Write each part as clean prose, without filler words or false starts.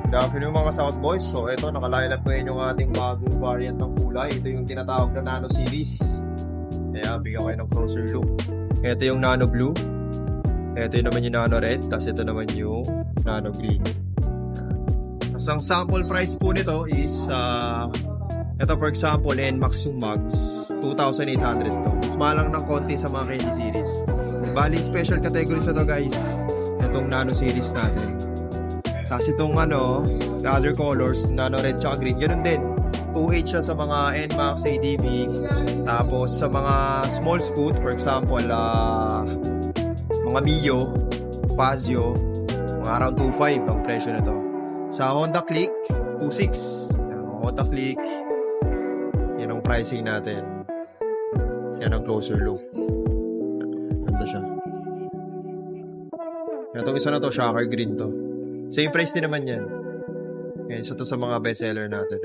Good afternoon mga South Boys. So ito, nakaline up ngayon yung ating bagong variant ng kulay. Ito yung tinatawag na Nano Series. Kaya bigyan kayo ng closer look. Ito yung Nano Blue. Ito yung naman yung Nano Red. Tapos ito naman yung Nano Green. Tapos ang sample price po nito is ito for example, NMAX yung mugs, 2,800 to. Sumalang ng konti sa mga candy series. Bali, special category sa to guys. Itong Nano Series natin. Tapos itong the other colors, Nano Red tsaka Green, ganun din. 2H siya sa mga NMAX, ADV. Tapos sa mga small scoot, for example, mga Mio, Pazio, mga around 2.5 ang presyo na to. Sa Honda Click, 2.6. Honda Click, yan ang pricing natin. Yan ang closer look. Ganda siya. Itong isa na to, Shocker Green to. Same price din naman yan. Yan, isa to sa mga bestseller natin.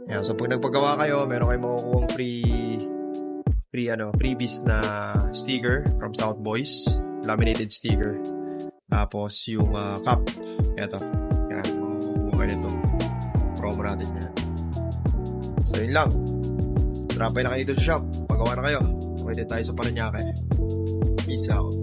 Yan, so pag nagpagawa kayo, meron kayong makukuhang freebies na sticker from South Boys. Laminated sticker. Tapos yung cup. Ito. Yan, makukuha kayo nito. Promo natin yan. So yun lang. Trapay na kayo dito sa shop. Pagawa na kayo. Okay din tayo sa Paranaque. Peace out.